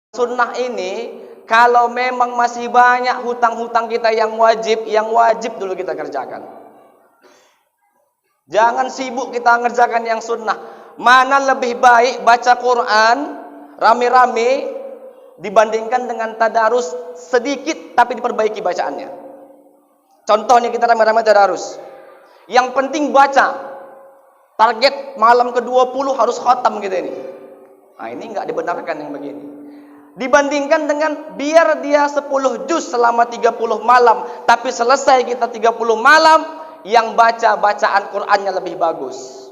Sunnah ini, kalau memang masih banyak hutang-hutang kita yang wajib dulu kita kerjakan. Jangan sibuk kita ngerjakan yang sunnah. Mana lebih baik baca Quran rame-rame dibandingkan dengan tadarus sedikit tapi diperbaiki bacaannya. Contohnya kita rame-rame tadarus. Yang penting baca. Target malam ke-20 harus khatam kita ini. Nah, ini enggak dibenarkan yang begini. Dibandingkan dengan biar dia 10 juz selama 30 malam, tapi selesai kita 30 malam, yang baca bacaan Qur'annya lebih bagus.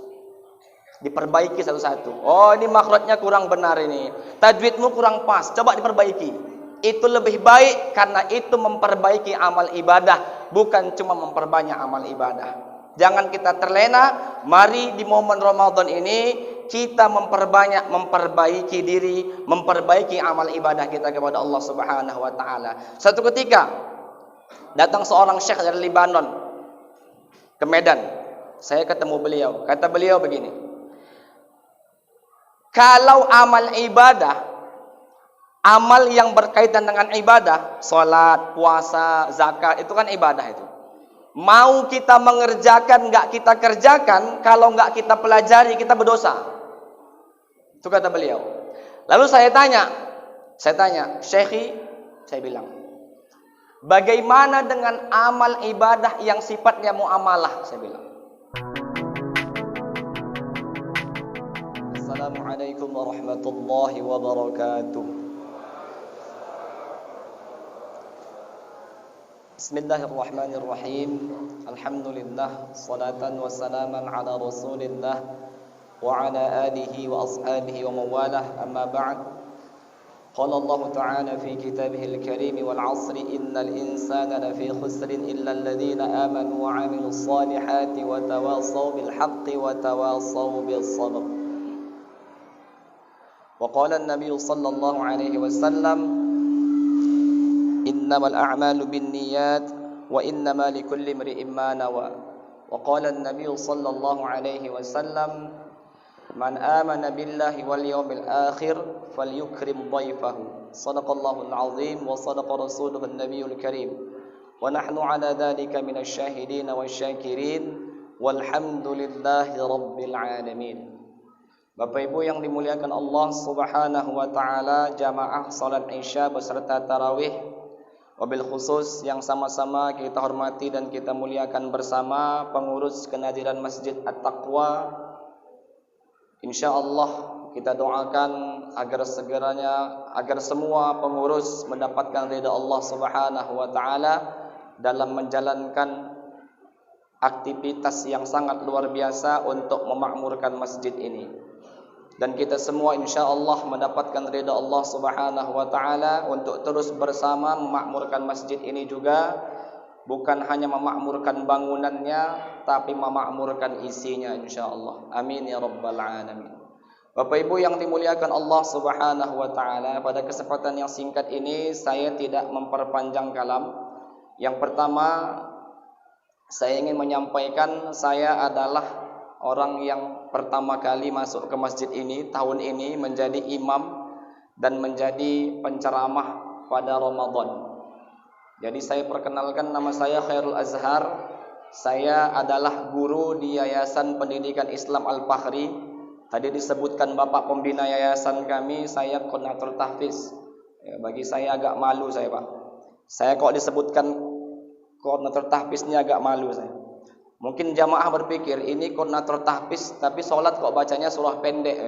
Diperbaiki satu-satu. Oh, ini makhrajnya kurang benar ini. Tajwidmu kurang pas, coba diperbaiki. Itu lebih baik karena itu memperbaiki amal ibadah, bukan cuma memperbanyak amal ibadah. Jangan kita terlena. Mari di momen Ramadan ini kita memperbaiki diri, memperbaiki amal ibadah kita kepada Allah Subhanahu wa taala. Satu ketika datang seorang syekh dari Libanon ke Medan. Saya ketemu beliau. Kata beliau begini. Kalau amal ibadah, amal yang berkaitan dengan ibadah, salat, puasa, zakat, itu kan ibadah itu. Mau kita mengerjakan, enggak kita kerjakan, kalau enggak kita pelajari, kita berdosa. Itu kata beliau. Lalu saya tanya, Syekhi, saya bilang, bagaimana dengan amal ibadah yang sifatnya muamalah? Saya bilang. Assalamualaikum warahmatullahi wabarakatuh. Bismillahirrahmanirrahim. Alhamdulillah, salatan wa salaman ala Rasulillah wa ala alihi wa ashabihi wa mawalah. Amma ba'd. Qala Allah Ta'ala fi kitabihil karim wal 'asri innal insana lafi khusrin illa alladhina amanu wa 'amilus salihati wa tawassaw bil haqqi wa tawassaw bis sabr. Wa qala an-nabiy sallallahu alaihi wasallam innamal a'malu binniyat wa innama likulli imri'in ma nawa. Wa qala an-nabiy sallallahu alaihi wasallam man amana billahi wal yawmil akhir falyukrim dhaifahu. Shadaqallahul azim wa sadaqa rasuluhun nabiyul karim. Wa nahnu ala dhalika minasy syahidin wasyakirin walhamdulillahi rabbil alamin. Bapak Ibu yang dimuliakan Allah Subhanahu wa taala, jamaah salat Isya beserta tarawih, wabil khusus yang sama-sama kita hormati dan kita muliakan bersama pengurus kenadiran Masjid At-Taqwa. InsyaAllah kita doakan agar semua pengurus mendapatkan ridha Allah Subhanahu wa taala dalam menjalankan aktivitas yang sangat luar biasa untuk memakmurkan masjid ini. Dan kita semua insyaallah mendapatkan ridha Allah Subhanahu wa taala untuk terus bersama memakmurkan masjid ini juga, bukan hanya memakmurkan bangunannya tapi memakmurkan isinya insyaallah. Amin ya rabbal alamin. Bapak Ibu yang dimuliakan Allah Subhanahu wa taala, pada kesempatan yang singkat ini saya tidak memperpanjang kalam. Yang pertama, saya ingin menyampaikan saya adalah orang yang pertama kali masuk ke masjid ini tahun ini menjadi imam dan menjadi penceramah pada Ramadan. Jadi saya perkenalkan, nama saya Khairul Azhar. Saya adalah guru di Yayasan Pendidikan Islam Al-Fakhri. Tadi disebutkan Bapak pembina yayasan kami, saya koordinator tahfiz. Ya, bagi saya agak malu saya, Pak. Saya kok disebutkan koordinator tahfiznya agak malu saya. Mungkin jamaah berpikir ini koordinator tahfiz tapi sholat kok bacanya surah pendek.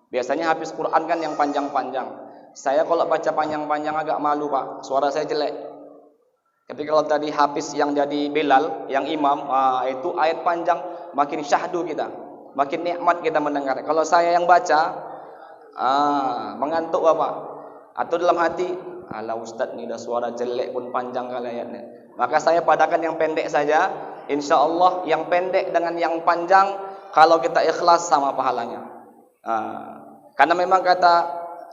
Biasanya habis Quran kan yang panjang-panjang. Saya kalau baca panjang-panjang agak malu, Pak. Suara saya jelek. Tapi kalau tadi hafiz yang jadi Bilal, yang imam, itu ayat panjang, makin syahdu kita, makin nikmat kita mendengar. Kalau saya yang baca, mengantuk Bapak. Atau dalam hati, ala Ustadz ini udah suara jelek pun panjang kali ayatnya. Maka saya padakan yang pendek saja. Insya Allah yang pendek dengan yang panjang, kalau kita ikhlas sama pahalanya. Karena memang kata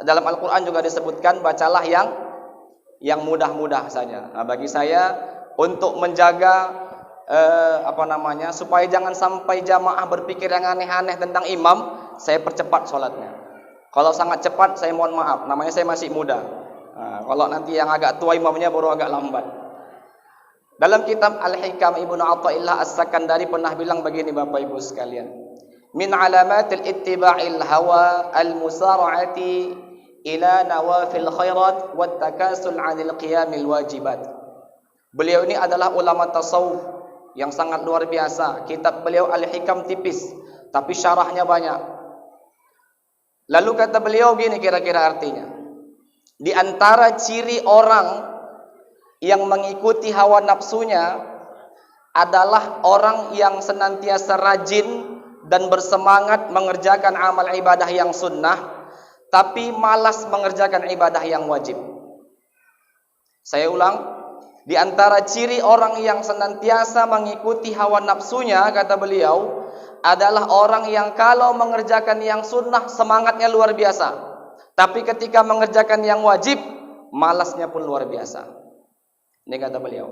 dalam Al-Quran juga disebutkan, bacalah yang mudah-mudah saja. Bagi saya untuk menjaga supaya jangan sampai jamaah berpikir yang aneh-aneh tentang imam, saya percepat sholatnya. Kalau sangat cepat saya mohon maaf, namanya saya masih muda. Kalau nanti yang agak tua imamnya baru agak lambat. Dalam kitab Al-Hikam Ibnu Athaillah As-Sakandari pernah bilang begini Bapak Ibu sekalian. Min alamatil ittiba'il hawa al-musara'ati ila nawafil khairat wat takasul 'anil qiyamil wajibat. Beliau ini adalah ulama tasawuf yang sangat luar biasa. Kitab beliau Al-Hikam tipis, tapi syarahnya banyak. Lalu kata beliau gini kira-kira artinya. Di antara ciri orang yang mengikuti hawa nafsunya adalah orang yang senantiasa rajin dan bersemangat mengerjakan amal ibadah yang sunnah, tapi malas mengerjakan ibadah yang wajib. Saya ulang, di antara ciri orang yang senantiasa mengikuti hawa nafsunya, kata beliau, adalah orang yang kalau mengerjakan yang sunnah semangatnya luar biasa, tapi ketika mengerjakan yang wajib malasnya pun luar biasa. Ini kata beliau.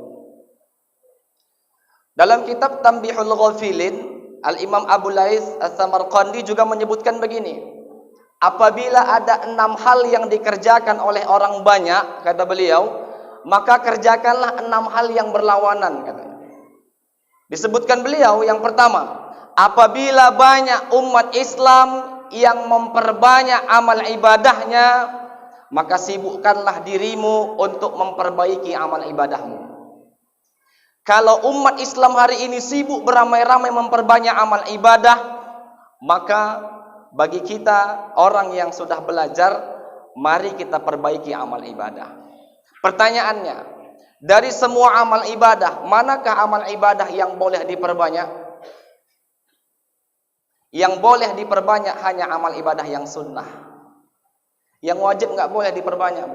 Dalam kitab Tanbihul Ghafilin, Al-Imam Abu Laits As-Samarqandi juga menyebutkan begini. Apabila ada 6 hal yang dikerjakan oleh orang banyak, kata beliau, maka kerjakanlah 6 hal yang berlawanan, katanya. Disebutkan beliau yang pertama, apabila banyak umat Islam yang memperbanyak amal ibadahnya, maka sibukkanlah dirimu untuk memperbaiki amal ibadahmu. Kalau umat Islam hari ini sibuk beramai-ramai memperbanyak amal ibadah, maka bagi kita orang yang sudah belajar, mari kita perbaiki amal ibadah. Pertanyaannya, dari semua amal ibadah, manakah amal ibadah yang boleh diperbanyak? Yang boleh diperbanyak hanya amal ibadah yang sunnah. Yang wajib nggak boleh diperbanyak.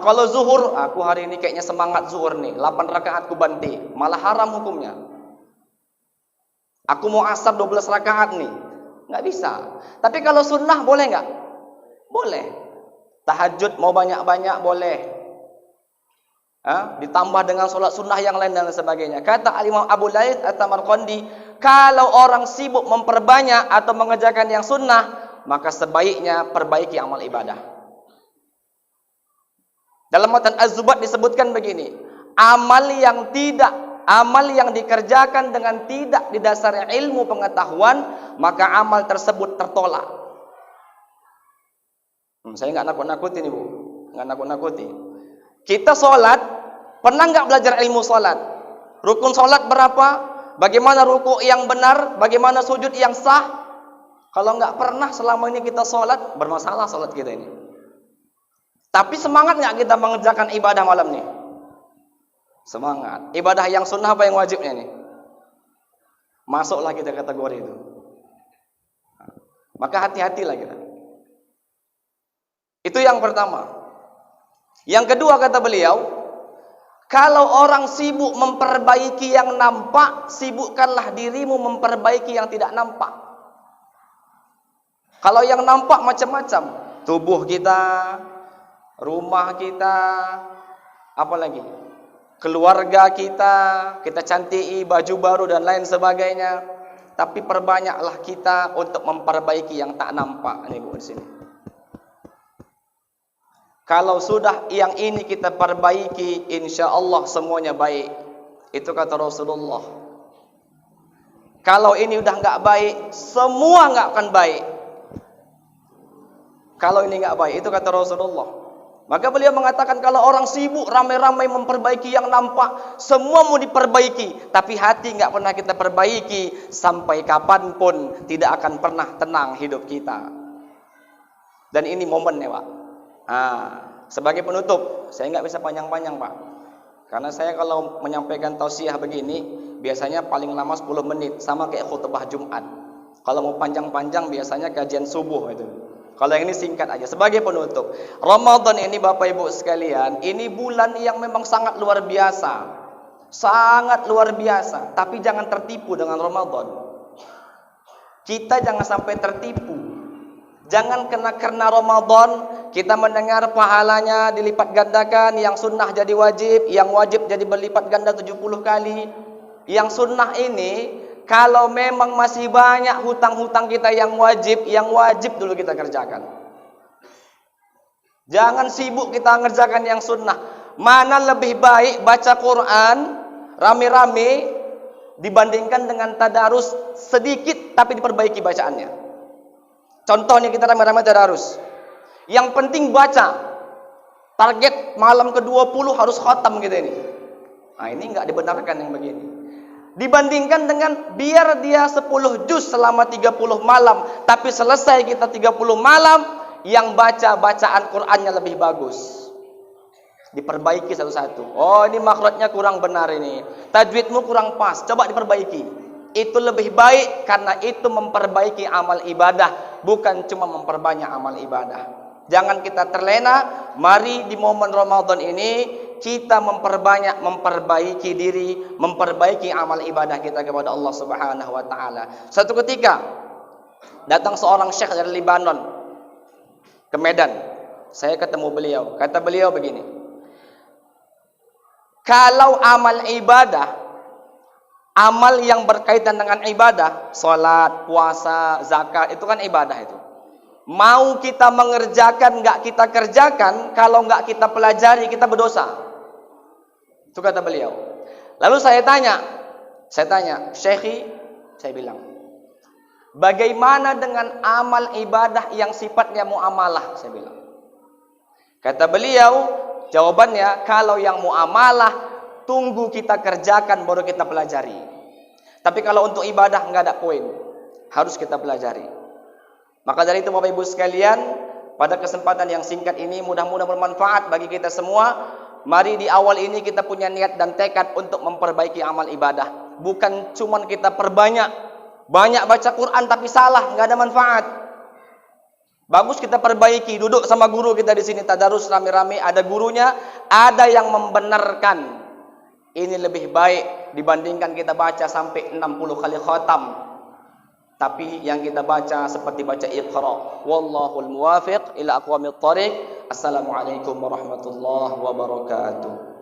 Kalau zuhur, aku hari ini kayaknya semangat zuhur nih, 8 rakaat ku banti, malah haram hukumnya. Aku mau asar 12 rakaat nih, nggak bisa. Tapi kalau sunnah boleh nggak? Boleh. Tahajud mau banyak-banyak boleh. Ditambah dengan sholat sunnah yang lain dan sebagainya. Kata Al-Imam Abu Laits As-Samarqandi, kalau orang sibuk memperbanyak atau mengerjakan yang sunnah, maka sebaiknya perbaiki amal ibadah. Dalam matan Az-Zubat disebutkan begini, amal yang dikerjakan dengan tidak didasari ilmu pengetahuan, maka amal tersebut tertolak. Saya nggak nakut-nakuti nih Bu, nggak nakut-nakuti. Kita sholat, pernah nggak belajar ilmu sholat? Rukun sholat berapa? Bagaimana ruku yang benar? Bagaimana sujud yang sah? Kalau nggak pernah selama ini kita sholat, bermasalah sholat kita ini. Tapi semangat nggak kita mengerjakan ibadah malam ini? Semangat. Ibadah yang sunnah apa yang wajibnya nih? Masuklah kita kategori itu. Maka hati-hatilah kita. Itu yang pertama. Yang kedua kata beliau, kalau orang sibuk memperbaiki yang nampak, sibukkanlah dirimu memperbaiki yang tidak nampak. Kalau yang nampak macam-macam, tubuh kita, rumah kita, apalagi keluarga kita cantik, baju baru dan lain sebagainya. Tapi perbanyaklah kita untuk memperbaiki yang tak nampak. Ini Bu di sini. Kalau sudah yang ini kita perbaiki, insya Allah semuanya baik. Itu kata Rasulullah. Kalau ini udah nggak baik, semua nggak akan baik. Kalau ini nggak baik, itu kata Rasulullah. Maka beliau mengatakan kalau orang sibuk ramai-ramai memperbaiki yang nampak, semua mau diperbaiki, tapi hati nggak pernah kita perbaiki, sampai kapanpun tidak akan pernah tenang hidup kita. Dan ini momennya Pak. Sebagai penutup, saya nggak bisa panjang-panjang Pak, karena saya kalau menyampaikan tausiah begini biasanya paling lama 10 menit, sama kayak khutbah Jumat. Kalau mau panjang-panjang biasanya kajian subuh itu. Kalau yang ini singkat aja. Sebagai penutup, Ramadan ini Bapak Ibu sekalian, ini bulan yang memang sangat luar biasa. Sangat luar biasa. Tapi jangan tertipu dengan Ramadan. Kita jangan sampai tertipu. Jangan karena Ramadan kita mendengar pahalanya dilipat gandakan, yang sunnah jadi wajib, yang wajib jadi berlipat ganda 70 kali. Yang sunnah ini kalau memang masih banyak hutang-hutang kita yang wajib dulu kita kerjakan. Jangan sibuk kita ngerjakan yang sunnah. Mana lebih baik baca Quran rame-rame dibandingkan dengan tadarus sedikit tapi diperbaiki bacaannya. Contohnya kita rame-rame tadarus. Yang penting baca. Target malam ke-20 harus khatam gitu ini. Nah, ini enggak dibenarkan yang begini. Dibandingkan dengan biar dia 10 juz selama 30 malam, tapi selesai kita 30 malam, yang baca bacaan Qur'annya lebih bagus. Diperbaiki satu-satu. Oh, ini makhrajnya kurang benar ini. Tajwidmu kurang pas, coba diperbaiki. Itu lebih baik karena itu memperbaiki amal ibadah, bukan cuma memperbanyak amal ibadah. Jangan kita terlena. Mari di momen Ramadan ini kita memperbaiki diri, memperbaiki amal ibadah kita kepada Allah Subhanahu wa taala. Satu ketika datang seorang syekh dari Lebanon ke Medan. Saya ketemu beliau. Kata beliau begini. Kalau amal ibadah, amal yang berkaitan dengan ibadah, salat, puasa, zakat, itu kan ibadah itu. Mau kita mengerjakan, enggak kita kerjakan, kalau enggak kita pelajari, kita berdosa. Itu kata beliau. Lalu saya tanya, Syekhi, saya bilang, bagaimana dengan amal ibadah yang sifatnya muamalah? Saya bilang. Kata beliau, jawabannya, kalau yang muamalah, tunggu kita kerjakan, baru kita pelajari. Tapi kalau untuk ibadah, enggak ada poin. Harus kita pelajari. Maka dari itu Bapak Ibu sekalian, pada kesempatan yang singkat ini mudah-mudahan bermanfaat bagi kita semua. Mari di awal ini kita punya niat dan tekad untuk memperbaiki amal ibadah. Bukan cuma kita perbanyak. Banyak baca Quran tapi salah, nggak ada manfaat. Bagus kita perbaiki, duduk sama guru kita di sini tadarus rame-rame, ada gurunya, ada yang membenarkan. Ini lebih baik dibandingkan kita baca sampai 60 kali khatam. Tapi yang kita baca seperti baca Iqra. Wallahul muwafiq ila aqwamit thariq. Assalamualaikum warahmatullahi wabarakatuh.